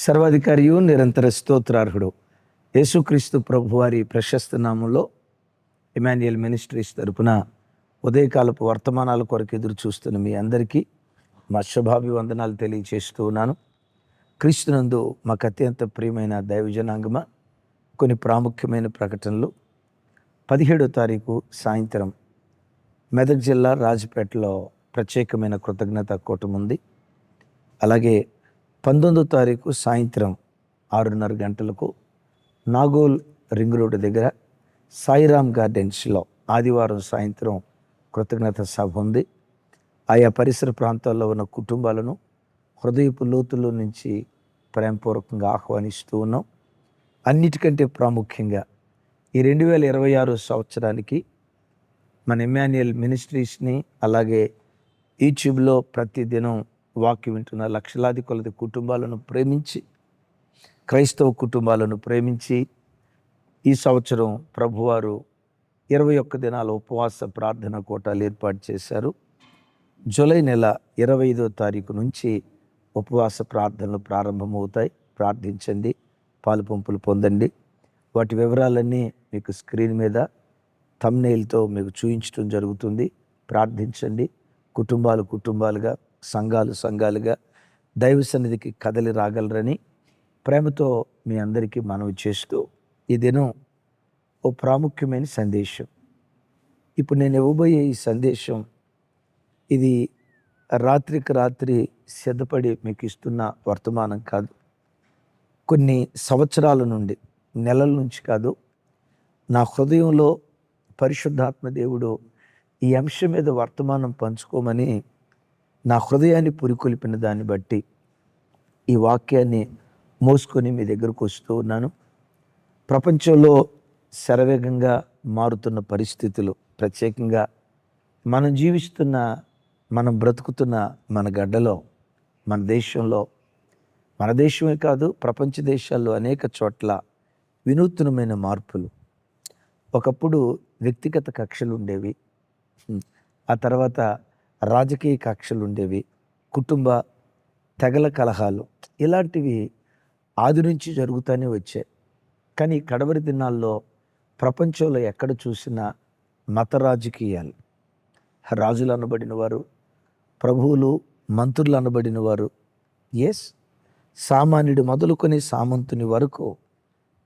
సర్వాధికారియు నిరంతర స్తోత్రార్హుడు యేసుక్రీస్తు ప్రభువారి ప్రశస్త నామంలో ఇమాన్యుయల్ మినిస్ట్రీస్ తరపున ఉదయకాలపు వర్తమానాల కొరకు ఎదురు చూస్తున్న మీ అందరికీ మా శుభాభివందనాలు తెలియజేస్తూ ఉన్నాను. క్రీస్తునందు మాకు అత్యంత ప్రియమైన దైవజనాంగమ కొన్ని ప్రాముఖ్యమైన ప్రకటనలు. 17వ తారీఖు సాయంత్రం మెదక్ జిల్లా రాజపేటలో ప్రత్యేకమైన కృతజ్ఞత కూటమి ఉంది. అలాగే 19వ తారీఖు సాయంత్రం 6:30 గంటలకు నాగోల్ రింగ్ రోడ్ దగ్గర సాయిరామ్ గార్డెన్స్లో ఆదివారం సాయంత్రం కృతజ్ఞత సభ ఉంది. ఆయా పరిసర ప్రాంతాల్లో ఉన్న కుటుంబాలను హృదయపు లోతుల్లో నుంచి ప్రేమపూర్వకంగా ఆహ్వానిస్తూ ఉన్నాం. అన్నిటికంటే ప్రాముఖ్యంగా ఈ 2026 సంవత్సరానికి మన ఇమాన్యుయల్ మినిస్ట్రీస్ని అలాగే యూట్యూబ్లో ప్రతిదినం వాక్యం వింటున్న లక్షలాది కొలది కుటుంబాలను ప్రేమించి, క్రైస్తవ కుటుంబాలను ప్రేమించి ఈ సంవత్సరం ప్రభువారు 21 దినాల ఉపవాస ప్రార్థన కూటాలు ఏర్పాటు చేశారు. జూలై నెల 25వ తారీఖు నుంచి ఉపవాస ప్రార్థనలు ప్రారంభమవుతాయి. ప్రార్థించండి, పాలు పంపులు పొందండి. వాటి వివరాలన్నీ మీకు స్క్రీన్ మీద థంబ్నెయిల్తో మీకు చూపించడం జరుగుతుంది. ప్రార్థించండి. కుటుంబాలుగా, సంఘాలుగా దైవ సన్నిధికి కదలి రాగలరని ప్రేమతో మీ అందరికీ మనవి చేస్తూ ఈ దినం ఓ ప్రాముఖ్యమైన సందేశం. ఇప్పుడు నేను ఇవ్వబోయే ఈ సందేశం ఇది రాత్రికి రాత్రి సిద్ధపడి మీకు ఇస్తున్న వర్తమానం కాదు. కొన్ని సంవత్సరాల నుండి, నెలల నుంచి కాదు, నా హృదయంలో పరిశుద్ధాత్మ దేవుడు ఈ అంశం మీద వర్తమానం పంచుకోమని నా హృదయాన్ని పురికొల్పిన దాన్ని బట్టి ఈ వాక్యాన్ని మోసుకొని మీ దగ్గరకు వస్తూ ఉన్నాను. ప్రపంచంలో శరవేగంగా మారుతున్న పరిస్థితులు, ప్రత్యేకంగా మనం బ్రతుకుతున్న మన గడ్డలో, మన దేశంలో, మన దేశమే కాదు ప్రపంచ దేశాల్లో అనేక చోట్ల వినూత్నమైన మార్పులు. ఒకప్పుడు వ్యక్తిగత కక్షలు ఉండేవి, ఆ తర్వాత రాజకీయ కక్షలు ఉండేవి, కుటుంబ తెగల కలహాలు, ఇలాంటివి ఆది నుంచి జరుగుతూనే వచ్చాయి. కానీ కడవరి దినాల్లో ప్రపంచంలో ఎక్కడ చూసినా మత రాజకీయాలు, రాజులు అనబడిన వారు, ప్రభువులు, మంత్రులు అనబడిన వారు, సామాన్యుడు మొదలుకొని సామంతుని వరకు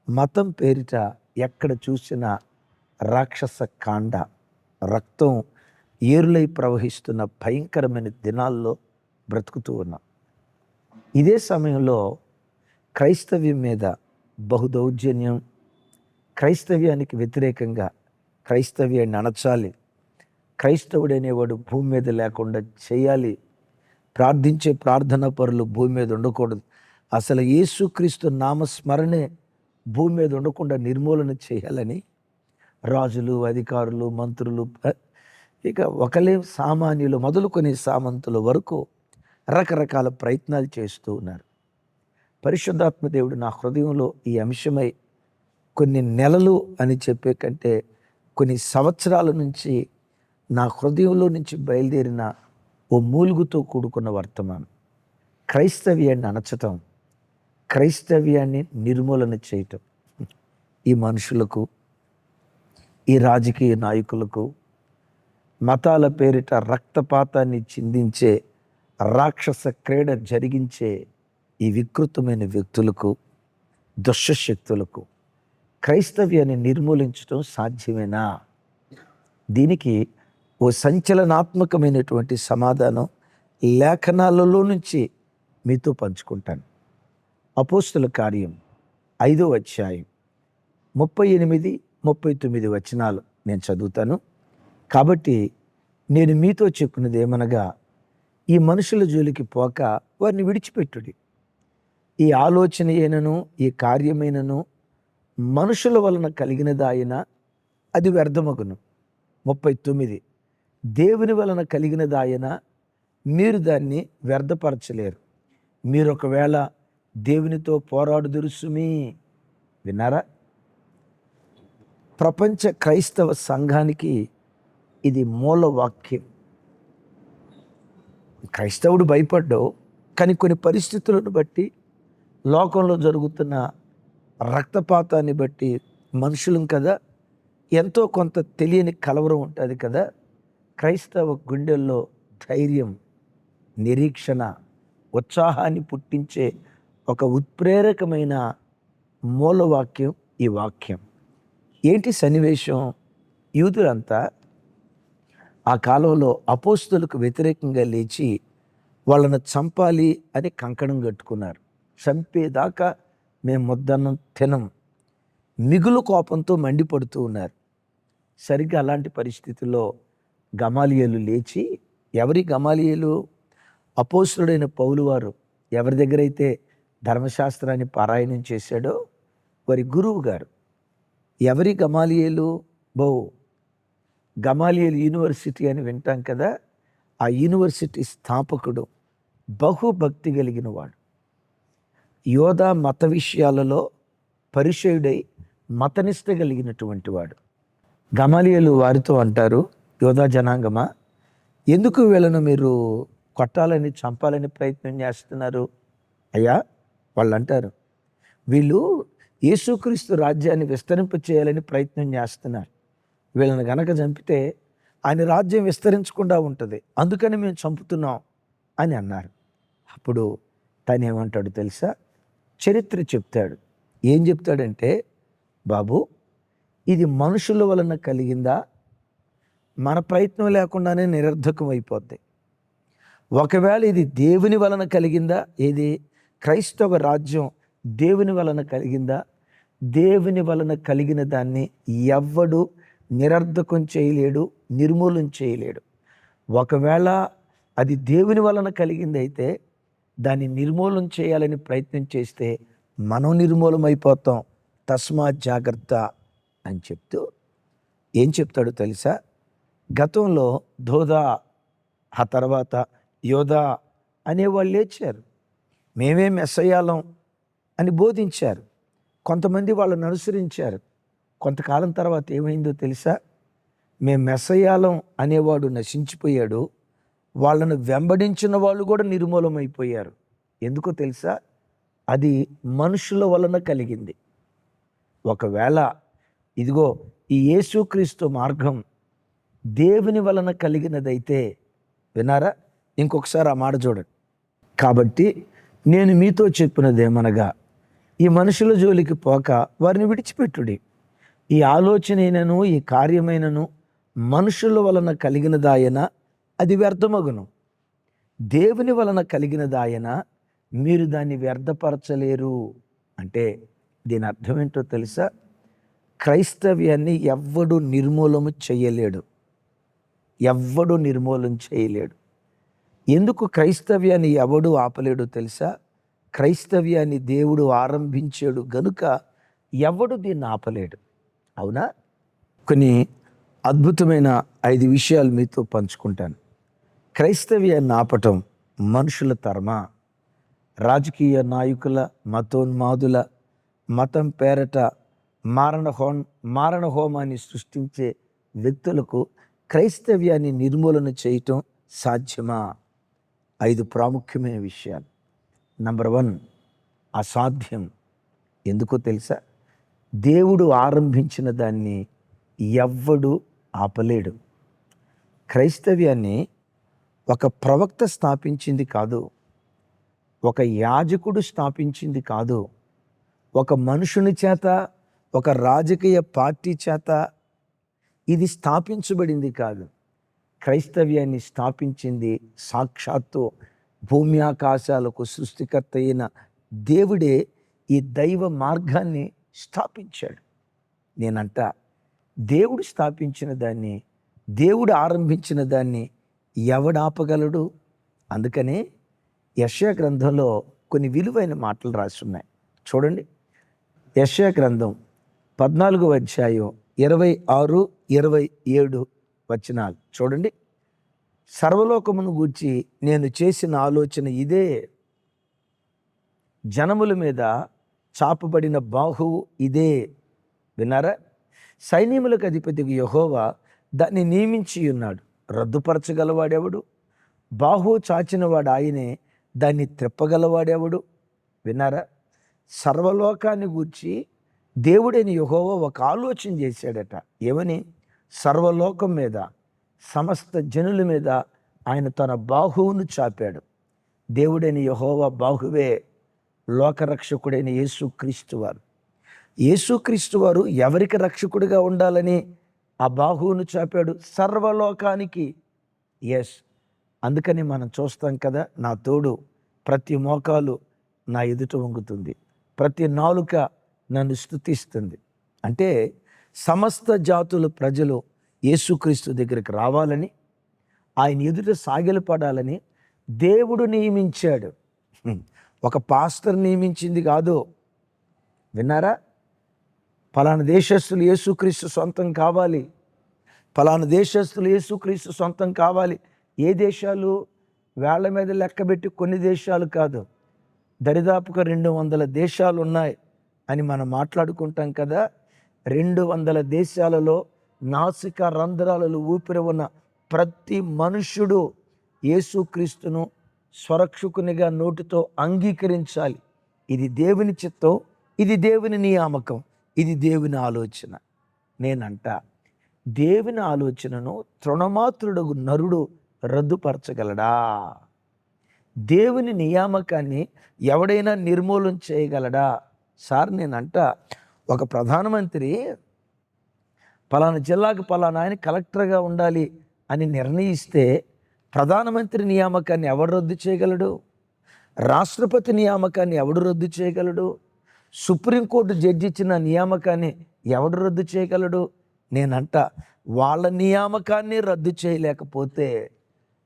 మతం పేరిట ఎక్కడ చూసినా రాక్షస కాండ, రక్తం ఏరులై ప్రవహిస్తున్న భయంకరమైన దినాల్లో బ్రతుకుతూ ఉన్నాం. ఇదే సమయంలో క్రైస్తవ్యం మీద బహుదౌర్జన్యం, క్రైస్తవ్యానికి వ్యతిరేకంగా క్రైస్తవ్యాన్ని అణచాలి, క్రైస్తవుడనేవాడు భూమి మీద లేకుండా చేయాలి, ప్రార్థించే ప్రార్థనా పరులు భూమి మీద ఉండకూడదు, అసలు యేసుక్రీస్తు నామస్మరణే భూమి మీద ఉండకుండా నిర్మూలన చేయాలని రాజులు, అధికారులు, మంత్రులు, ఇక ఒకలే సామాన్యులు మొదలుకొని సామంతుల వరకు రకరకాల ప్రయత్నాలు చేస్తూ ఉన్నారు. పరిశుద్ధాత్మ దేవుడు నా హృదయంలో ఈ అంశమై కొన్ని నెలలు అని చెప్పే కంటే కొన్ని సంవత్సరాల నుంచి నా హృదయంలో నుంచి బయలుదేరిన ఓ మూలుగుతో కూడుకున్న వర్తమానం. క్రైస్తవ్యాన్ని అణచటం, క్రైస్తవ్యాన్ని నిర్మూలన చేయటం ఈ మనుషులకు, ఈ రాజకీయ నాయకులకు, మతాల పేరిట రక్తపాతాన్ని చిందించే రాక్షస క్రీడ జరిగించే ఈ వికృతమైన వ్యక్తులకు, దుష్టశక్తులకు క్రైస్తవ్యాన్ని నిర్మూలించడం సాధ్యమేనా? దీనికి ఓ సంచలనాత్మకమైనటువంటి సమాధానం లేఖనాలలో నుంచి మీతో పంచుకుంటాను. అపోస్తుల కార్యం 5వ అధ్యాయం 38, 39 వచనాలు నేను చదువుతాను. కాబట్టి నేను మీతో చెప్పినది ఏమనగా, ఈ మనుషుల జోలికి పోక వారిని విడిచిపెట్టుడి. ఈ ఆలోచన అయినను ఈ కార్యమైనను మనుషుల వలన కలిగినదాయినా అది వ్యర్థమగును. 39 దేవుని వలన కలిగినదాయినా మీరు దాన్ని వ్యర్థపరచలేరు. మీరు ఒకవేళ దేవునితో పోరాడుదురు సుమీ. విన్నారా? ప్రపంచ క్రైస్తవ సంఘానికి ఇది మూల వాక్యం. క్రైస్తవుడు భయపడ్డావు, కానీ కొన్ని పరిస్థితులను బట్టి లోకంలో జరుగుతున్న రక్తపాతాన్ని బట్టి మనుషులం కదా, ఎంతో కొంత తెలియని కలవరం ఉంటుంది కదా. క్రైస్తవ గుండెల్లో ధైర్యం, నిరీక్షణ, ఉత్సాహాన్ని పుట్టించే ఒక ఉత్ప్రేరకమైన మూలవాక్యం ఈ వాక్యం. ఏంటి సన్నివేశం? యూదులంతా ఆ కాలంలో అపోస్తులకు వ్యతిరేకంగా లేచి వాళ్ళను చంపాలి అని కంకణం కట్టుకున్నారు. చంపేదాకా మేము ముద్దన్నం తినం, మిగులు కోపంతో మండిపడుతూ ఉన్నారు. సరిగ్గా అలాంటి పరిస్థితుల్లో గమాలియేలు లేచి, ఎవరి గమాలియేలు? అపోస్తుడైన పౌలు వారు ఎవరి దగ్గరైతే ధర్మశాస్త్రాన్ని పారాయణం చేశాడో వారి గురువు గారు. ఎవరి గమాలియేలు? గమాలియేలు యూనివర్సిటీ అని వింటాం కదా, ఆ యూనివర్సిటీ స్థాపకుడు, బహుభక్తి కలిగిన వాడు, యోధా మత విషయాలలో పరిచయుడై మతనిష్ట కలిగినటువంటి వాడు. గమాలియేలు వారితో అంటారు, యోధా జనాంగమా, ఎందుకు వీళ్ళను మీరు కొట్టాలని చంపాలని ప్రయత్నం చేస్తున్నారు? అయ్యా, వాళ్ళు అంటారు, వీళ్ళు యేసుక్రీస్తు రాజ్యాన్ని విస్తరింప చేయాలని ప్రయత్నం చేస్తున్నారు. వీళ్ళని గనక చంపితే ఆయన రాజ్యం విస్తరించకుండా ఉంటుంది, అందుకని మేము చంపుతున్నాం అని అన్నారు. అప్పుడు తను ఏమంటాడు తెలుసా? చరిత్ర చెప్తాడు. ఏం చెప్తాడంటే, బాబు, ఇది మనుషుల వలన కలిగిందా? మన ప్రయత్నం లేకుండానే నిరర్ధకం అయిపోద్ది. ఒకవేళ ఇది దేవుని వలన కలిగిందా? ఏది? క్రైస్తవ రాజ్యం దేవుని వలన కలిగిందా? దేవుని వలన కలిగిన దాన్ని ఎవ్వడు నిరర్ధకం చేయలేడు, నిర్మూలన చేయలేడు. ఒకవేళ అది దేవుని వలన కలిగింది అయితే దాన్ని నిర్మూలన చేయాలని ప్రయత్నం చేస్తే మనం నిర్మూలమైపోతాం, తస్మాత్ జాగ్రత్త అని చెప్తూ ఏం చెప్తాడో తెలుసా? గతంలో ధోదా, ఆ తర్వాత యోధా అనేవాళ్ళు లేచారు, మేమే మెస్సయ్యాలం అని బోధించారు. కొంతమంది వాళ్ళని అనుసరించారు. కొంతకాలం తర్వాత ఏమైందో తెలుసా? మేము మెస్సయ్యాలం అనేవాడు నశించిపోయాడు, వాళ్ళను వెంబడించిన వాళ్ళు కూడా నిర్మూలమైపోయారు. ఎందుకో తెలుసా? అది మనుషుల వలన కలిగింది. ఒకవేళ ఇదిగో ఈ యేసుక్రీస్తు మార్గం దేవుని వలన కలిగినదైతే, వినారా? ఇంకొకసారి ఆ మాట చూడండి. కాబట్టి నేను మీతో చెప్పినదేమనగా, ఈ మనుషుల జోలికి పోక వారిని విడిచిపెట్టుడి. ఈ ఆలోచనైనను ఈ కార్యమైనను మనుషుల వలన కలిగినదాయన అది వ్యర్థమగును, దేవుని వలన కలిగినదాయన మీరు దాన్ని వ్యర్థపరచలేరు. అంటే దీని అర్థం ఏంటో తెలుసా? క్రైస్తవ్యాన్ని ఎవ్వడు నిర్మూలన చేయలేడు, ఎవ్వడు నిర్మూలన చేయలేడు. ఎందుకు క్రైస్తవ్యాన్ని ఎవడు ఆపలేడు తెలుసా? క్రైస్తవ్యాన్ని దేవుడు ఆరంభించాడు గనుక ఎవడు దీన్ని ఆపలేడు. అవునా? కొన్ని అద్భుతమైన 5 విషయాలు మీతో పంచుకుంటాను. క్రైస్తవ్యాన్ని ఆపటం మనుషుల తరమా? రాజకీయ నాయకుల, మతోన్మాదుల, మతం పేరట మారణ హోమాన్ని సృష్టించే వ్యక్తులకు క్రైస్తవ్యాన్ని నిర్మూలన చేయటం సాధ్యమా? 5 ప్రాముఖ్యమైన విషయాలు. నంబర్ 1, అసాధ్యం. ఎందుకో తెలుసా? దేవుడు ఆరంభించిన దాన్ని ఎవ్వడు ఆపలేడు. క్రైస్తవ్యాన్ని ఒక ప్రవక్త స్థాపించింది కాదు, ఒక యాజకుడు స్థాపించింది కాదు, ఒక మనుషుని చేత, ఒక రాజకీయ పార్టీ చేత ఇది స్థాపించబడింది కాదు. క్రైస్తవ్యాన్ని స్థాపించింది సాక్షాత్తు భూమి ఆకాశాలకు సృష్టికర్త అయిన దేవుడే ఈ దైవ మార్గాన్ని స్థాపించాడు. నేనంట, దేవుడు స్థాపించిన దాన్ని, దేవుడు ఆరంభించిన దాన్ని ఎవడాపగలడు? అందుకనే యెషయా గ్రంథంలో కొన్ని విలువైన మాటలు రాసి ఉన్నాయి. చూడండి, యెషయా గ్రంథం 14వ అధ్యాయం 26, 27 వచనాలు చూడండి. సర్వలోకమును గూర్చి నేను చేసిన ఆలోచన ఇదే, జనముల మీద చాపబడిన బాహువు ఇదే. విన్నారా? సైన్యములకు అధిపతికి యెహోవా దాన్ని నియమించి ఉన్నాడు, రద్దుపరచగలవాడెవడు? బాహువు చాచినవాడు ఆయనే, దాన్ని త్రిప్పగలవాడెవడు? విన్నారా? సర్వలోకాన్ని గూర్చి దేవుడైన యెహోవా ఒక ఆలోచన చేశాడట. ఏమని? సర్వలోకం మీద, సమస్త జనుల మీద ఆయన తన బాహువును చాపాడు. దేవుడైన యెహోవా బాహువే లోకరక్షకుడైన యేసుక్రీస్తు వారు. యేసుక్రీస్తు వారు ఎవరికి రక్షకుడిగా ఉండాలని ఆ బాహువును చాపాడు? సర్వలోకానికి. ఎస్, అందుకని మనం చూస్తాం కదా, నా తోడు ప్రతి మోకాలు నా ఎదుట వంగుతుంది, ప్రతి నాలుక నన్ను స్తుతిస్తుంది. అంటే సమస్త జాతుల ప్రజలు యేసుక్రీస్తు దగ్గరికి రావాలని, ఆయన ఎదుట సాగిలపడాలని దేవుడు నియమించాడు. ఒక పాస్టర్ నియమించింది కాదు. విన్నారా? పలానా దేశస్తులు యేసుక్రీస్తు సొంతం కావాలి, పలానా దేశస్తులు యేసుక్రీస్తు సొంతం కావాలి. ఏ దేశాలు? వేళ్ల మీద లెక్కబెట్టి కొన్ని దేశాలు కాదు, దరిదాపుగా 200 దేశాలు ఉన్నాయి అని మనం మాట్లాడుకుంటాం కదా. 200 దేశాలలో నాసిక రంధ్రాలలో ఊపిరి ఉన్న ప్రతి మనుష్యుడు యేసుక్రీస్తును స్వరక్షకునిగా నోటితో అంగీకరించాలి. ఇది దేవుని చిత్తం, ఇది దేవుని నియామకం, ఇది దేవుని ఆలోచన. నేనంట, దేవుని ఆలోచనను తృణమాత్రుడు నరుడు రద్దుపరచగలడా? దేవుని నియామకాన్ని ఎవడైనా నిర్మూలన చేయగలడా? సార్, నేనంట, ఒక ప్రధానమంత్రి పలానా జిల్లాకు పలానా ఆయన కలెక్టర్గా ఉండాలి అని నిర్ణయిస్తే ప్రధానమంత్రి నియామకాన్ని ఎవడు రద్దు చేయగలడు? రాష్ట్రపతి నియామకాన్ని ఎవడు రద్దు చేయగలడు? సుప్రీంకోర్టు జడ్జి ఇచ్చిన నియామకాన్ని ఎవడు రద్దు చేయగలడు? నేనంట, వాళ్ళ నియామకాన్ని రద్దు చేయలేకపోతే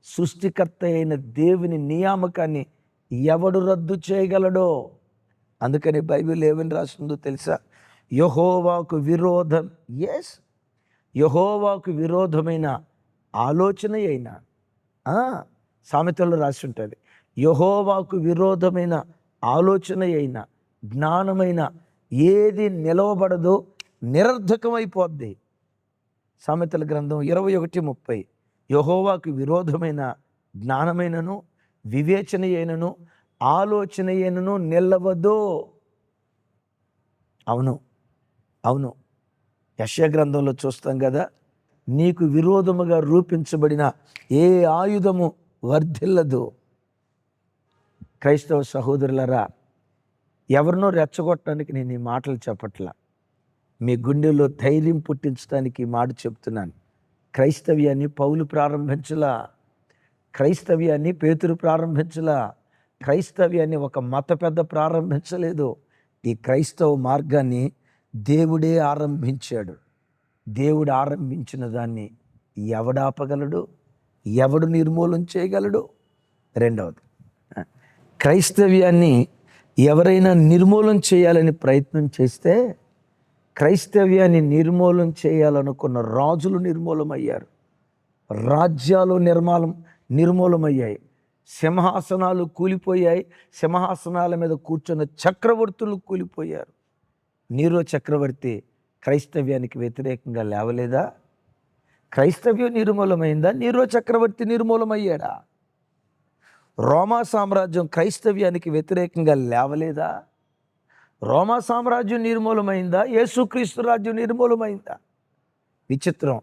సృష్టికర్త అయిన దేవుని నియామకాన్ని ఎవడు రద్దు చేయగలడో? అందుకని బైబిల్ ఏమని రాస్తుందో తెలుసా? యెహోవాకు విరోధం, ఎస్, యెహోవాకు విరోధమైన ఆలోచన అయినా, సామెతల్లో రాసి ఉంటుంది, యెహోవాకు విరోధమైన ఆలోచన అయినా, జ్ఞానమైన ఏది నిలవబడదో నిరర్ధకమైపోద్ది. సామెతల గ్రంథం 21:30. యెహోవాకు విరోధమైన జ్ఞానమైనను, వివేచన అయినను, ఆలోచన అయినను నిలవదు. అవును, అవును. యెషయా గ్రంథంలో చూస్తాం కదా, నీకు విరోధముగా రూపించబడిన ఏ ఆయుధము వర్ధిల్లదు. క్రైస్తవ సహోదరులరా, ఎవరినో రెచ్చగొట్టడానికి నేను ఈ మాటలు చెప్పట్లా, మీ గుండెల్లో ధైర్యం పుట్టించడానికి ఈ మాట చెప్తున్నాను. క్రైస్తవ్యాన్ని పౌలు ప్రారంభించలా, క్రైస్తవ్యాన్ని పేతురు ప్రారంభించలా, క్రైస్తవ్యాన్ని ఒక మత పెద్ద ప్రారంభించలేదు. ఈ క్రైస్తవ మార్గాన్ని దేవుడే ఆరంభించాడు. దేవుడు ఆరంభించిన దాన్ని ఎవడాపగలడు? ఎవడు నిర్మూలన చేయగలడు? రెండవది, క్రైస్తవ్యాన్ని ఎవరైనా నిర్మూలన చేయాలని ప్రయత్నం చేస్తే, క్రైస్తవ్యాన్ని నిర్మూలన చేయాలనుకున్న రాజులు నిర్మూలమయ్యారు, రాజ్యాలు నిర్మూలమయ్యాయి, సింహాసనాలు కూలిపోయాయి, సింహాసనాల మీద కూర్చున్న చక్రవర్తులు కూలిపోయారు. నీరో చక్రవర్తి క్రైస్తవ్యానికి వ్యతిరేకంగా లేవలేదా? క్రైస్తవ్యం నిర్మూలమైందా? నీరో చక్రవర్తి నిర్మూలమయ్యాడా? రోమా సామ్రాజ్యం క్రైస్తవ్యానికి వ్యతిరేకంగా లేవలేదా? రోమా సామ్రాజ్యం నిర్మూలమైందా? యేసుక్రీస్తు రాజ్యం నిర్మూలమైందా? విచిత్రం,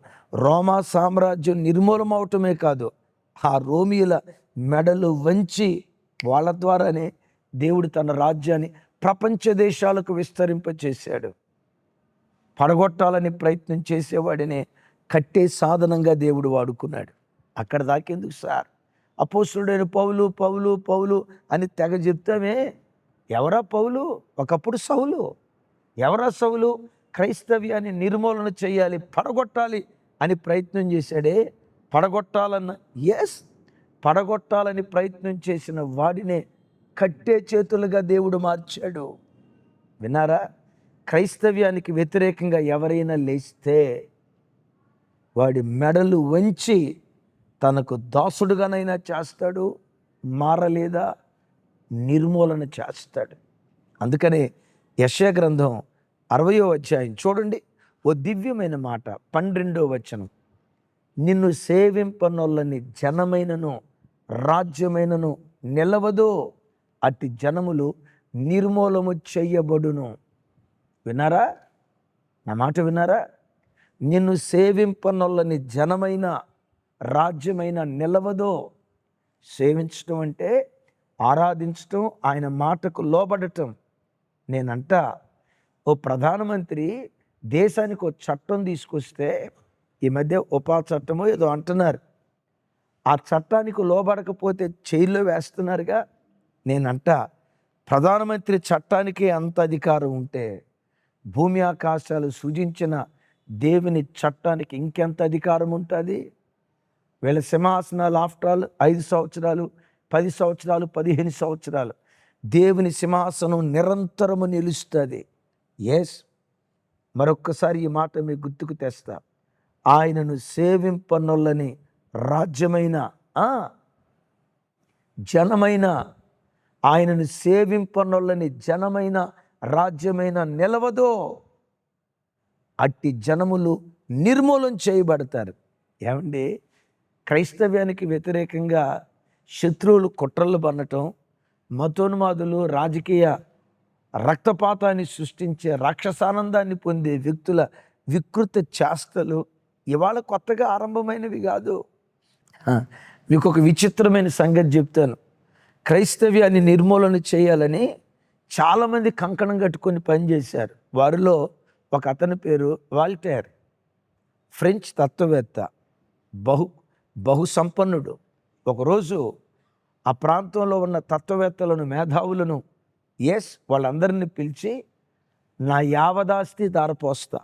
రోమా సామ్రాజ్యం నిర్మూలమవటమే కాదు, ఆ రోమియుల మెడలు వంచి వాళ్ళ ద్వారానే దేవుడు తన రాజ్యాన్ని ప్రపంచ దేశాలకు విస్తరింపచేశాడు. పడగొట్టాలని ప్రయత్నం చేసేవాడినే కట్టే సాధనంగా దేవుడు వాడుకున్నాడు. అక్కడ దాకెందుకు సార్? అపోస్తలుడైన పౌలు పౌలు పౌలు అని తెగ చెప్తామే. ఎవరా పౌలు? ఒకప్పుడు సౌలు. ఎవరా సౌలు? క్రైస్తవ్యాన్ని నిర్మూలన చేయాలి, పడగొట్టాలి అని ప్రయత్నం చేశాడే. పడగొట్టాలని ప్రయత్నం చేసిన వాడినే కట్టే చేతులుగా దేవుడు మార్చాడు. విన్నారా? క్రైస్తవ్యానికి వ్యతిరేకంగా ఎవరైనా లేస్తే వాడి మెడలు వంచి తనకు దాసుడుగానైనా చేస్తాడు, మారలేదా నిర్మూలన చేస్తాడు. అందుకనే యెషయా గ్రంథం 60వ అధ్యాయం చూడండి, ఓ దివ్యమైన మాట, 12వ వచనం. నిన్ను సేవింపనొల్లని జనమైనను రాజ్యమైనను నిలవదు, అట్టి జనములు నిర్మూలము చేయబడును. విన్నారా? నా మాట విన్నారా? నిన్ను సేవింపనొల్లని జనమైన రాజ్యమైన నిలవదో. సేవించటం అంటే ఆరాధించటం, ఆయన మాటకు లోబడటం. నేనంట, ఓ ప్రధానమంత్రి దేశానికి ఒక చట్టం తీసుకొస్తే, ఈ మధ్య ఉపా చట్టమో ఏదో అంటున్నారు, ఆ చట్టానికి లోబడకపోతే జైల్లో వేస్తున్నారుగా. నేనంట, ప్రధానమంత్రి చట్టానికి అంత అధికారం ఉంటే భూమి ఆకాశాలు సృజించిన దేవుని చట్టానికి ఇంకెంత అధికారం ఉంటుంది? వీళ్ళ సింహాసనాలు ఆఫ్టర్ ఆల్ 5 సంవత్సరాలు, 10 సంవత్సరాలు, 15 సంవత్సరాలు దేవుని సింహాసనం నిరంతరము నిలుస్తుంది. ఎస్, మరొక్కసారి ఈ మాట మీ గుర్తుకు తెస్తా. ఆయనను సేవింపనొల్లని రాజ్యమైన జనమైన, ఆయనను సేవింపనొల్లని జనమైన రాజ్యమైన నిలవదో. అట్టి జనములు నిర్మూలం చేయబడతారు. ఏమండి, క్రైస్తవ్యానికి వ్యతిరేకంగా శత్రువులు కుట్రలు పన్నటం, మతోన్మాదులు రాజకీయ రక్తపాతాన్ని సృష్టించే రాక్షసానందాన్ని పొందే వ్యక్తుల వికృత చేష్టలు ఇవాళ కొత్తగా ఆరంభమైనవి కాదు. మీకు ఒక విచిత్రమైన సంగతి చెప్తాను. క్రైస్తవ్యాన్ని నిర్మూలన చేయాలని చాలామంది కంకణం కట్టుకొని పనిచేశారు. వారిలో ఒక అతని పేరు వాల్టేర్, ఫ్రెంచ్ తత్వవేత్త, బహు సంపన్నుడు. ఒకరోజు ఆ ప్రాంతంలో ఉన్న తత్వవేత్తలను, మేధావులను, వాళ్ళందరినీ పిలిచి, నా యావదాస్తి దారపోస్తా,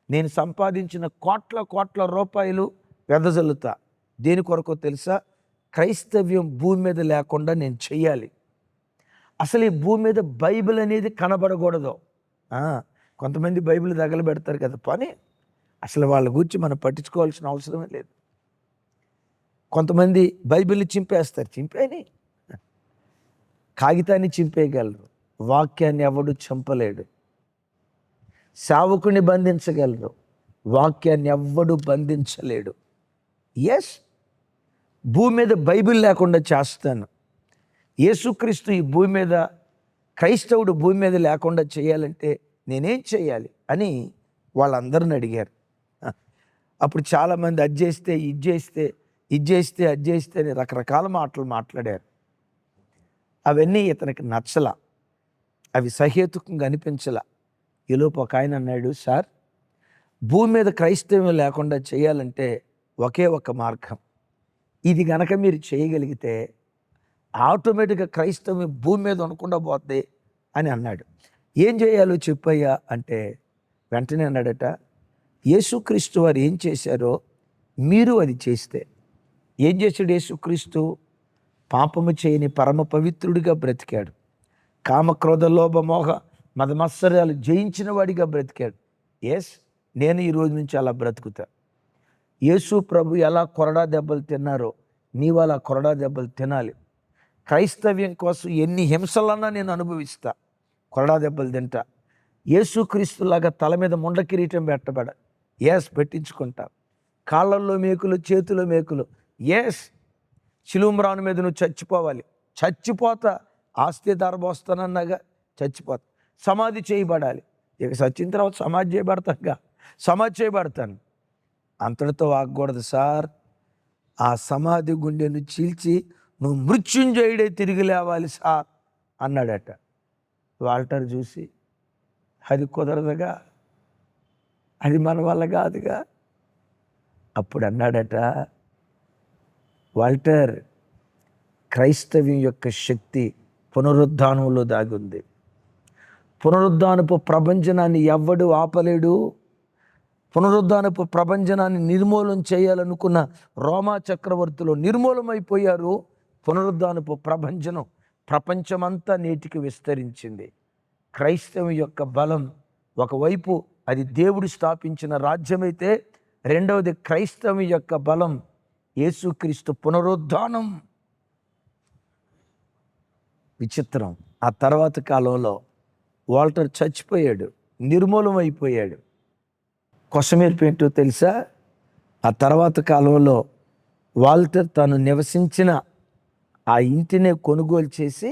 నేను సంపాదించిన కోట్ల రూపాయలు వెదజల్లుతా. దేని కొరకు తెలుసా? క్రైస్తవ్యం భూమి మీద లేకుండా నేను చెయ్యాలి. అసలు ఈ భూమి మీద బైబిల్ అనేది కనబడకూడదు. కొంతమంది బైబిల్ తగలబెడతారు కదా, పని అసలు వాళ్ళ గురించి మనం పట్టించుకోవాల్సిన అవసరమే లేదు. కొంతమంది బైబిల్ని చింపేస్తారు. చింపేని కాగితాన్ని చింపేయగలరు, వాక్యాన్ని ఎవడు చంపలేడు. సేవకుని బంధించగలరు, వాక్యాన్ని ఎవ్వడు బంధించలేడు. భూమి మీద బైబిల్ లేకుండా చేస్తాను. యేసుక్రీస్తు ఈ భూమి మీద, క్రైస్తవుడు భూమి మీద లేకుండా చేయాలంటే నేనేం చేయాలి అని వాళ్ళందరిని అడిగారు. అప్పుడు చాలామంది అది చేస్తే ఇది చేస్తే అని రకరకాల మాటలు మాట్లాడారు. అవన్నీ ఇతనికి నచ్చలా, అవి సహేతుకంగా అనిపించలా. ఈలోపు ఒక ఆయన అన్నాడు, సార్, భూమి మీద క్రైస్తవ్యం లేకుండా చేయాలంటే ఒకే ఒక మార్గం, ఇది గనక మీరు చేయగలిగితే ఆటోమేటిక్గా క్రైస్తవ్యం భూమి మీద ఉండకుండా పోద్ది అని అన్నాడు. ఏం చేయాలో చెప్పయ్యా అంటే వెంటనే అన్నాడట, యేసుక్రీస్తు వారు ఏం చేశారో మీరు అది చేస్తే. ఏం చేశాడు యేసుక్రీస్తు? పాపము చేయని పరమ పవిత్రుడిగా బ్రతికాడు. కామక్రోధ లోభ మోహ మదమత్సరాలు జయించిన వాడిగా బ్రతికాడు. నేను ఈ రోజు నుంచి అలా బ్రతుకుతా. యేసు ప్రభు ఎలా కొరడా దెబ్బలు తిన్నారో నీవు అలా కొరడా దెబ్బలు తినాలి. క్రైస్తవ్యం కోసం ఎన్ని హింసలన్నా నేను అనుభవిస్తా, కొరడా దెబ్బలు తింటా. యేసుక్రీస్తులాగా తల మీద ముండ కిరీటం పెట్టబడ, పెట్టించుకుంటా. కాళ్ళల్లో మేకులు, చేతిలో మేకులు, శిలుమ్రాను మీద నువ్వు చచ్చిపోవాలి. చచ్చిపోతా, ఆస్తి దారబోస్తానన్నాగా చచ్చిపోతా. సమాధి చేయబడాలి. ఇక చచ్చిన తర్వాత సమాధి చేయబడతాను. అంతటితో ఆగకూడదు సార్, ఆ సమాధి గుండెను చీల్చి నువ్వు మృత్యుంజయుడే తిరిగి లేవాలి సార్ అన్నాడట. వాల్టర్ చూసి, అది కుదరదుగా, అది మన వల్ల కాదుగా. అప్పుడు అన్నాడట వాల్టర్, క్రైస్తవ్యం యొక్క శక్తి పునరుద్ధానంలో దాగుంది. పునరుద్ధానపు ప్రభంజనాన్ని ఎవ్వడు ఆపలేడు. పునరుద్ధానపు ప్రభంజనాన్ని నిర్మూలన చేయాలనుకున్న రోమా చక్రవర్తులు నిర్మూలమైపోయారు. పునరుద్ధానపు ప్రభంజనం ప్రపంచమంతా నేటికి విస్తరించింది. క్రైస్తవం యొక్క బలం ఒకవైపు అది దేవుడు స్థాపించిన రాజ్యమైతే, రెండవది క్రైస్తవం యొక్క బలం యేసుక్రీస్తు పునరుద్ధానం. విచిత్రం, ఆ తర్వాత కాలంలో వాల్టర్ చచ్చిపోయాడు, నిర్మూలమైపోయాడు. కొసమేర్పేంటో తెలుసా? ఆ తర్వాత కాలంలో వాల్టర్ తాను నివసించిన ఆ ఇంటినే కొనుగోలు చేసి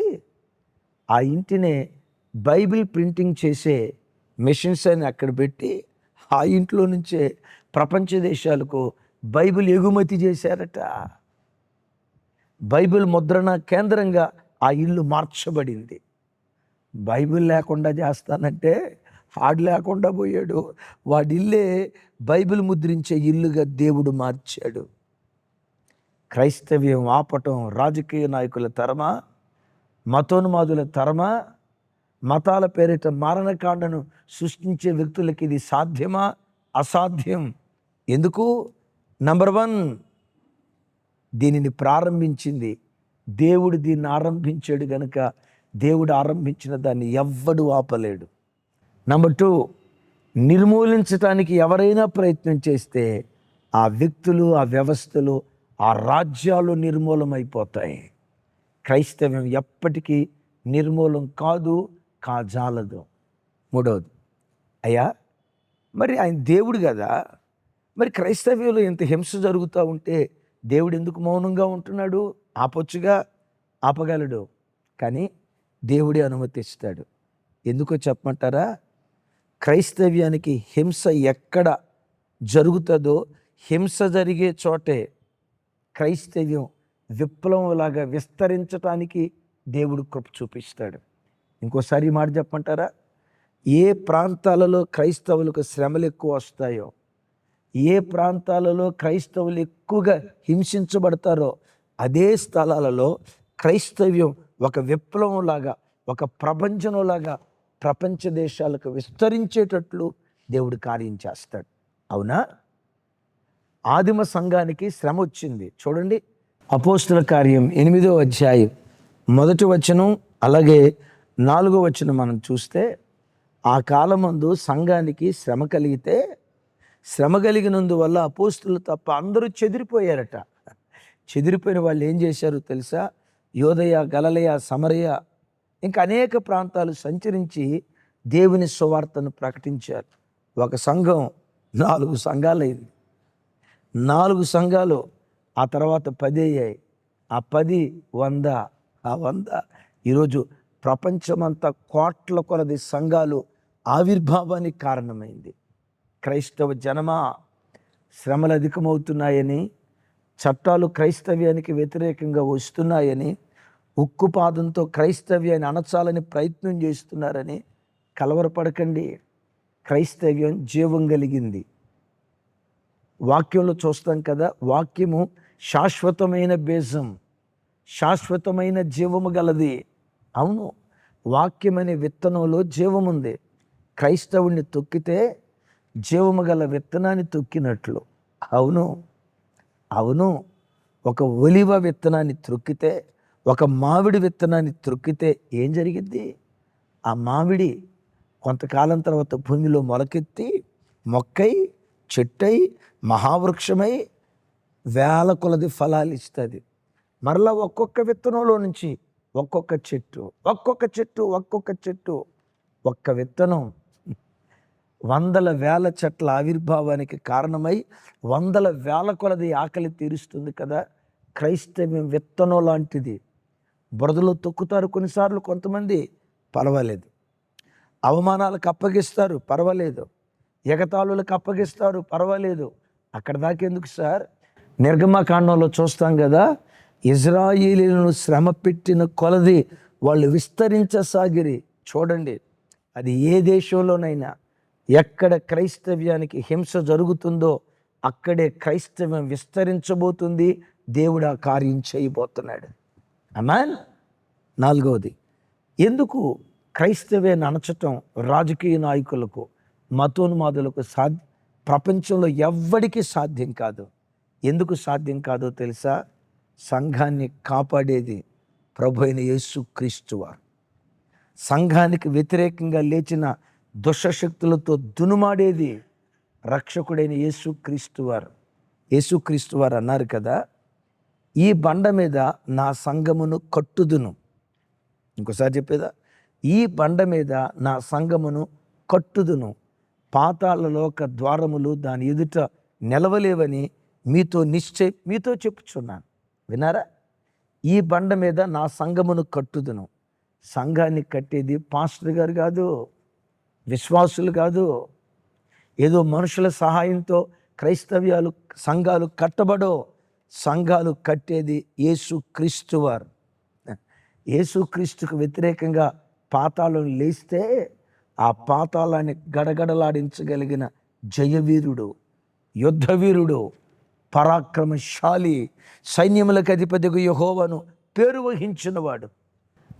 ఆ ఇంటినే బైబిల్ ప్రింటింగ్ చేసే మెషిన్స్ అని అక్కడ పెట్టి ఆ ఇంట్లో నుంచే ప్రపంచ దేశాలకు బైబిల్ ఎగుమతి చేశారట. బైబిల్ ముద్రణ కేంద్రంగా ఆ ఇల్లు మార్చబడింది. బైబిల్ లేకుండా చేస్తానంటే ఆడు లేకుండా పోయాడు. వాడి ఇల్లే బైబిల్ ముద్రించే ఇల్లుగా దేవుడు మార్చాడు. క్రైస్తవ్యం ఆపటం రాజకీయ నాయకుల తరమా, మతోన్మాదుల తరమా, మతాల పేరిట మారణకాండను సృష్టించే వ్యక్తులకి ఇది సాధ్యమా? అసాధ్యం. ఎందుకు? నంబర్ 1, దీనిని ప్రారంభించింది దేవుడు. దీన్ని ఆరంభించాడు గనుక దేవుడు ఆరంభించిన దాన్ని ఎవ్వడు ఆపలేడు. నంబర్ 2, నిర్మూలించటానికి ఎవరైనా ప్రయత్నం చేస్తే ఆ వ్యక్తులు, ఆ వ్యవస్థలు, ఆ రాజ్యాలు నిర్మూలమైపోతాయి. క్రైస్తవ్యం ఎప్పటికీ నిర్మూలం కాదు, కాజాలదు. 3వది, అయ్యా మరి ఆయన దేవుడు కదా, మరి క్రైస్తవ్యంలో ఇంత హింస జరుగుతూ ఉంటే దేవుడు ఎందుకు మౌనంగా ఉంటున్నాడు? ఆపొచ్చుగా, ఆపగలడు. కానీ దేవుడే అనుమతిస్తాడు. ఎందుకో చెప్పమంటారా? క్రైస్తవ్యానికి హింస ఎక్కడ జరుగుతుందో, హింస జరిగే చోటే క్రైస్తవ్యం విప్లవంలాగా విస్తరించటానికి దేవుడు కృప చూపిస్తాడు. ఇంకోసారి ఈ మాట చెప్పమంటారా? ఏ ప్రాంతాలలో క్రైస్తవులకు శ్రమలు ఎక్కువ వస్తాయో, ఏ ప్రాంతాలలో క్రైస్తవులు ఎక్కువగా హింసించబడతారో అదే స్థలాలలో క్రైస్తవ్యం ఒక విప్లవంలాగా, ఒక ప్రపంచంలాగా ప్రపంచ దేశాలకు విస్తరించేటట్లు దేవుడు కార్యం చేస్తాడు. అవునా? ఆదిమ సంఘానికి శ్రమ వచ్చింది. చూడండి, అపోస్తుల కార్యం 8వ అధ్యాయం 1వ వచనం అలాగే 4వ వచనం మనం చూస్తే, ఆ కాలమందు సంఘానికి శ్రమ కలిగితే, శ్రమ కలిగినందువల్ల అపోస్తులు తప్ప అందరూ చెదిరిపోయారట. చెదిరిపోయిన వాళ్ళు ఏం చేశారు తెలుసా? యోదయ, గలిలయ, సమరయ ఇంకా అనేక ప్రాంతాలు సంచరించి దేవుని సువార్తను ప్రకటించారు. ఒక సంఘం 4 సంఘాలైంది. 4 సంఘాలు ఆ తర్వాత 10 అయ్యాయి. ఆ 10 100, ఆ 100 ఈరోజు ప్రపంచమంతా కోట్ల కొలది సంఘాలు ఆవిర్భావానికి కారణమైంది. క్రైస్తవ జనమా, శ్రమలు అధికమవుతున్నాయని, చట్టాలు క్రైస్తవ్యానికి వ్యతిరేకంగా వస్తున్నాయని, ఉక్కుపాదంతో క్రైస్తవ్యాన్ని అణచాలని ప్రయత్నం చేస్తున్నారని కలవరపడకండి. క్రైస్తవ్యం జీవం కలిగింది. వాక్యంలో చూస్తాం కదా, వాక్యము శాశ్వతమైన బీజం, శాశ్వతమైన జీవము గలది. అవును, వాక్యం అనే విత్తనంలో జీవముంది. క్రైస్తవుడిని తొక్కితే జీవము గల విత్తనాన్ని తొక్కినట్లు. అవును అవును, ఒక ఒలివ విత్తనాన్ని త్రొక్కితే, ఒక మామిడి విత్తనాన్ని త్రొక్కితే ఏం జరిగింది? ఆ మామిడి కొంతకాలం తర్వాత భూమిలో మొలకెత్తి మొక్కై, చెట్టై, మహావృక్షమై వేల కొలది ఫలాలు ఇస్తుంది. మరలా ఒక్కొక్క విత్తనంలో నుంచి ఒక్కొక్క చెట్టు, ఒక్కొక్క చెట్టు, ఒక్కొక్క చెట్టు. ఒక్క విత్తనం వందల వేల చెట్ల ఆవిర్భావానికి కారణమై వందల వేల కొలది ఆకలి తీరుస్తుంది కదా. క్రైస్తవ్యం విత్తనం లాంటిది. బురదలో తొక్కుతారు కొన్నిసార్లు కొంతమంది, పర్వాలేదు. అవమానాలకు అప్పగిస్తారు, పర్వాలేదు. ఎగతాళులకు అప్పగిస్తారు, పర్వాలేదు. అక్కడ దాకెందుకు సార్? నిర్గమకాండంలో చూస్తాం కదా, ఇజ్రాయేలీలను శ్రమ పెట్టిన కొలది వాళ్ళు విస్తరించసాగిరి. చూడండి, అది ఏ దేశంలోనైనా ఎక్కడ క్రైస్తవ్యానికి హింస జరుగుతుందో అక్కడే క్రైస్తవ్యం విస్తరించబోతుంది. దేవుడు ఆ కార్యం చేయబోతున్నాడు. ఆమేన్. 4వది, ఎందుకు క్రైస్తవ్యాన్ని అణచటం రాజకీయ నాయకులకు, మతోన్మాదులకు ప్రపంచంలో ఎవ్వడికి సాధ్యం కాదు. ఎందుకు సాధ్యం కాదో తెలుసా? సంఘాన్ని కాపాడేది ప్రభువైన యేసుక్రీస్తు వారు. సంఘానికి వ్యతిరేకంగా లేచిన దుష్టశక్తులతో దునుమాడేది రక్షకుడైన యేసుక్రీస్తు వారు. యేసుక్రీస్తు వారు అన్నారు కదా, ఈ బండ మీద నా సంఘమును కట్టుదును. ఇంకోసారి చెప్పేదా? ఈ బండ మీద నా సంఘమును కట్టుదును, పాతాళలోక ద్వారములు దాని ఎదుట నిలవలేవని మీతో చెప్పుచున్నాను. వినారా? ఈ బండ మీద నా సంఘమును కట్టుదును. సంఘాన్ని కట్టేది పాస్టర్ గారు కాదు, విశ్వాసులు కాదు. ఏదో మనుషుల సహాయంతో క్రైస్తవ్యాలు సంఘాలు కట్టబడో. సంఘాలు కట్టేది యేసుక్రీస్తు వారు. యేసుక్రీస్తుకు వ్యతిరేకంగా పాతాళం లేస్తే ఆ పాతాళాన్ని గడగడలాడించగలిగిన జయవీరుడు, యుద్ధవీరుడు, పరాక్రమశాలి, సైన్యములకు అధిపతిగా యెహోవాను పేరు వహించినవాడు.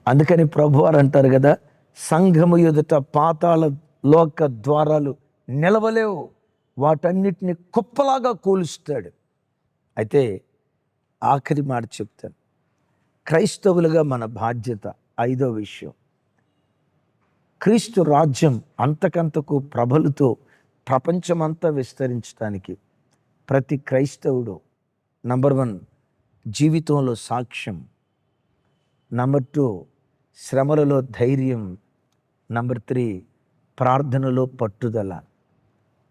అందుకని ప్రభువారు అంటారు కదా, సంఘము ఎదుట పాతాళ లోక ద్వారాలు నిలవలేవు, వాటన్నిటిని కుప్పలాగా కూలుస్తాడు. అయితే ఆఖరి మాట చెప్తాను. క్రైస్తవులుగా మన బాధ్యత, 5వ విషయం, క్రీస్తు రాజ్యం అంతకంతకు ప్రబలుతో ప్రపంచమంతా విస్తరించడానికి ప్రతి క్రైస్తవుడు నంబర్ 1 జీవితంలో సాక్ష్యం, నంబర్ 2 శ్రమలలో ధైర్యం, నంబర్ 3 ప్రార్థనలో పట్టుదల.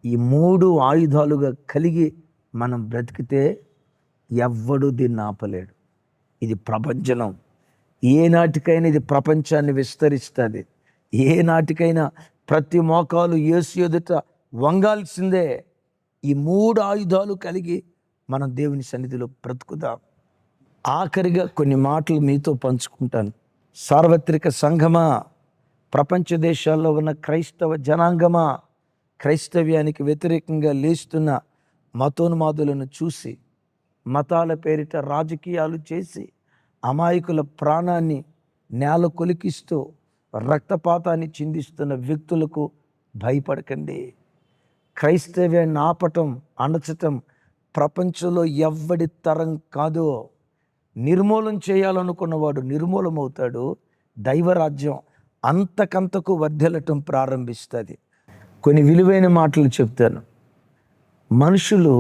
ఈ 3 ఆయుధాలుగా కలిగి మనం బ్రతికితే ఎవ్వడు దీన్ని ఆపలేడు. ఇది ప్రపంచం. ఏనాటికైనా ఇది ప్రపంచాన్ని విస్తరిస్తుంది. ఏనాటికైనా ప్రతి మోకాలు యేసు ఎదుట వంగాల్సిందే. ఈ 3 ఆయుధాలు కలిగి మనం దేవుని సన్నిధిలో బ్రతుకుదాం. ఆఖరిగా కొన్ని మాటలు మీతో పంచుకుంటాను. సార్వత్రిక సంఘమా, ప్రపంచ దేశాల్లో ఉన్న క్రైస్తవ జనాంగమా, క్రైస్తవ్యానికి వ్యతిరేకంగా లేస్తున్న మతోన్మాదులను చూసి, మతాల పేరిట రాజకీయాలు చేసి అమాయకుల ప్రాణాన్ని నేల కొలికిస్తూ రక్తపాతాన్ని చిందిస్తున్న వ్యక్తులకు భయపడకండి. క్రైస్తవ్యాన్ని ఆపటం, అణచటం ప్రపంచంలో ఎవ్వడి తరం కాదు. నిర్మూలన చేయాలనుకున్నవాడు నిర్మూలమవుతాడు. దైవరాజ్యం అంతకంతకు వర్ధిల్లటం ప్రారంభిస్తుంది. కొన్ని విలువైన మాటలు చెప్తాను. మనుషులు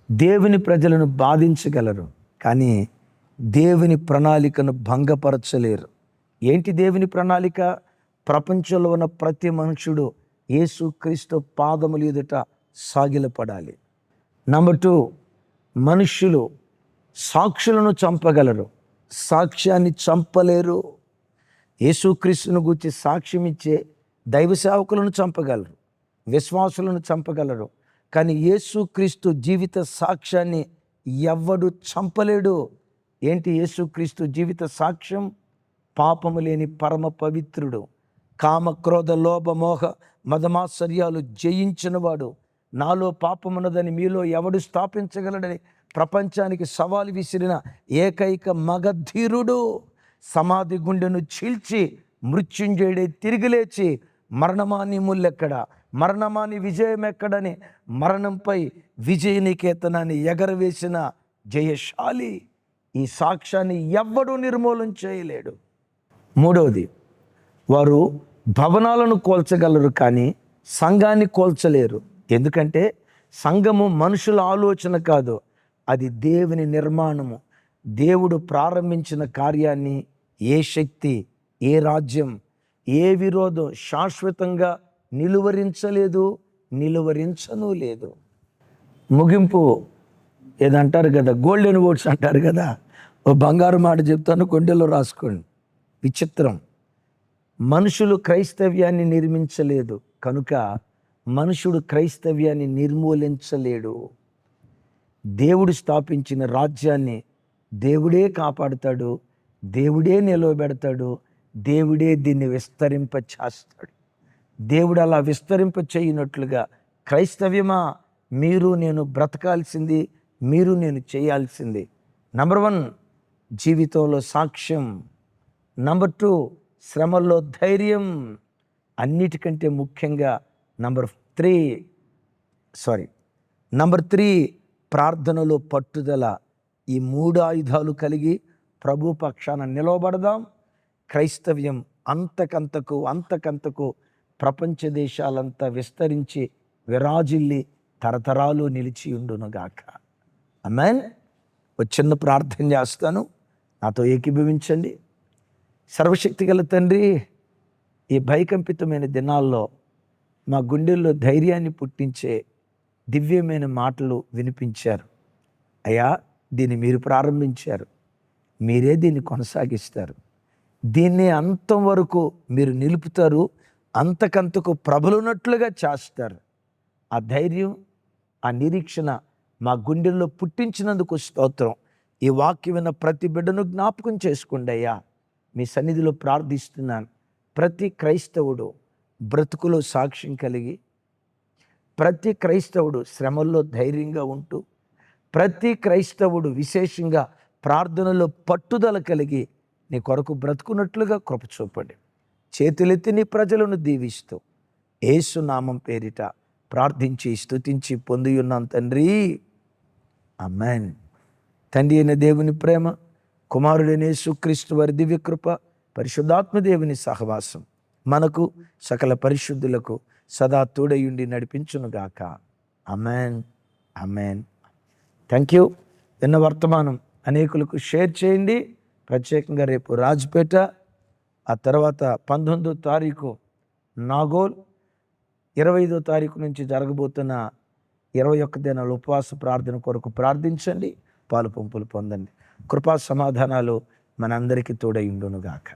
దేవుని ప్రజలను బాధించగలరు, కానీ దేవుని ప్రణాళికను భంగపరచలేరు. ఏంటి దేవుని ప్రణాళిక? ప్రపంచంలో ఉన్న ప్రతి మనుషుడు యేసుక్రీస్తు పాదముల ఎదుట సాగిలపడాలి. నంబర్ 2, మనుష్యులు సాక్షులను చంపగలరు, సాక్ష్యాన్ని చంపలేరు. యేసుక్రీస్తును గూర్చి సాక్ష్యం ఇచ్చే దైవ సేవకులను చంపగలరు, విశ్వాసులను చంపగలరు, కానీ యేసుక్రీస్తు జీవిత సాక్ష్యాన్ని ఎవ్వడు చంపలేడు. ఏంటి యేసుక్రీస్తు జీవిత సాక్ష్యం? పాపము లేని పరమ పవిత్రుడు, కామ క్రోధ లోభ మోహ మదమాశ్చర్యాలు జయించినవాడు, నాలో పాపమున్నదని మీలో ఎవడు స్థాపించగలడని ప్రపంచానికి సవాలు విసిరిన ఏకైక మగధీరుడు, సమాధి గుండెను చీల్చి మృత్యుంజయుడే తిరిగి లేచి మరణమాని ముల్లెక్కడ, మరణమాని విజయం ఎక్కడని మరణంపై విజయనికేతనాన్ని ఎగరవేసిన జయశాలి. ఈ సాక్ష్యాన్ని ఎవ్వడూ నిర్మూలన చేయలేడు. 3వది, వారు భవనాలను కోల్చగలరు, కానీ సంఘాన్ని కోల్చలేరు. ఎందుకంటే సంఘము మనుషుల ఆలోచన కాదు, అది దేవుని నిర్మాణము. దేవుడు ప్రారంభించిన కార్యాన్ని ఏ శక్తి, ఏ రాజ్యం, ఏ విరోధం శాశ్వతంగా నిలువరించలేదు, నిలువరించను లేదు. ముగింపు ఏదంటారు కదా, గోల్డెన్ వర్డ్స్ అంటారు కదా. ఓ బంగారు మాట చెప్తాను, కొండెలో రాసుకోండి. విచిత్రం, మనుషులు క్రైస్తవ్యాన్ని నిర్మించలేదు కనుక మనుషుడు క్రైస్తవ్యాన్ని నిర్మూలించలేడు. దేవుడు స్థాపించిన రాజ్యాన్ని దేవుడే కాపాడుతాడు, దేవుడే నిలవబెడతాడు, దేవుడే దీన్ని విస్తరింప చేస్తాడు. దేవుడు అలా విస్తరింప చేయనట్లుగా క్రైస్తవ్యమా, మీరు నేను బ్రతకాల్సింది, మీరు నేను చేయాల్సింది. నంబర్ 1 జీవితంలో సాక్ష్యం, నంబర్ 2 శ్రమల్లో ధైర్యం, అన్నిటికంటే ముఖ్యంగా నంబర్ 3 ప్రార్థనలో పట్టుదల. ఈ 3 ఆయుధాలు కలిగి ప్రభు పక్షాన నిలవబడదాం. క్రైస్తవ్యం అంతకంతకు ప్రపంచ దేశాలంతా విస్తరించి విరాజిల్లి తరతరాలు నిలిచి ఉండునుగాక. ఆమేన్. ఒక చిన్న ప్రార్థన చేస్తాను, నాతో ఏకీభవించండి. సర్వశక్తిగల తండ్రి, ఈ భయకంపితమైన దినాల్లో మా గుండెల్లో ధైర్యాన్ని పుట్టించే దివ్యమైన మాటలు వినిపించారు. అయ్యా, దీన్ని మీరు ప్రారంభించారు, మీరే దీన్ని కొనసాగిస్తారు. దీన్ని అంతం వరకు మీరు నిలుపుతారు, అంతకంతకు ప్రబలునట్లుగా చేస్తారు. ఆ ధైర్యం, ఆ నిరీక్షణ మా గుండెల్లో పుట్టించినందుకు స్తోత్రం. ఈ వాక్యం విన్న ప్రతి బిడ్డను జ్ఞాపకం చేసుకోండి అయ్యా. మీ సన్నిధిలో ప్రార్థిస్తున్నాను. ప్రతి క్రైస్తవుడు బ్రతుకులో సాక్ష్యం కలిగి, ప్రతి క్రైస్తవుడు శ్రమల్లో ధైర్యంగా ఉంటూ, ప్రతి క్రైస్తవుడు విశేషంగా ప్రార్థనలో పట్టుదల కలిగి నీ కొరకు బ్రతుకున్నట్లుగా కృప చూపండి. చేతులెత్తి నీ ప్రజలను దీవిస్తూ యేసు నామం పేరిట ప్రార్థించి స్తుతించి పొంది ఉన్నాం తండ్రి, ఆమేన్. తండ్రి అయిన దేవుని ప్రేమ, కుమారుడైన యేసుక్రీస్తు వారి దివ్యకృప, పరిశుద్ధాత్మ దేవుని సహవాసం మనకు సకల పరిశుద్ధులకు సదా తోడయుండి నడిపించునుగాక. Amen, amen. Thank you. విన్న వర్తమానం అనేకులకు షేర్ చేయండి. ప్రత్యేకంగా రేపు రాజ్పేట, ఆ తర్వాత 19వ తారీఖు నాగోల్, 25వ తారీఖు నుంచి జరగబోతున్న 21 దినాల ఉపవాస ప్రార్థన కొరకు ప్రార్థించండి, పాలు పంపులు పొందండి. కృపా సమాధానాలు మనందరికీ తోడై ఉండునుగాక.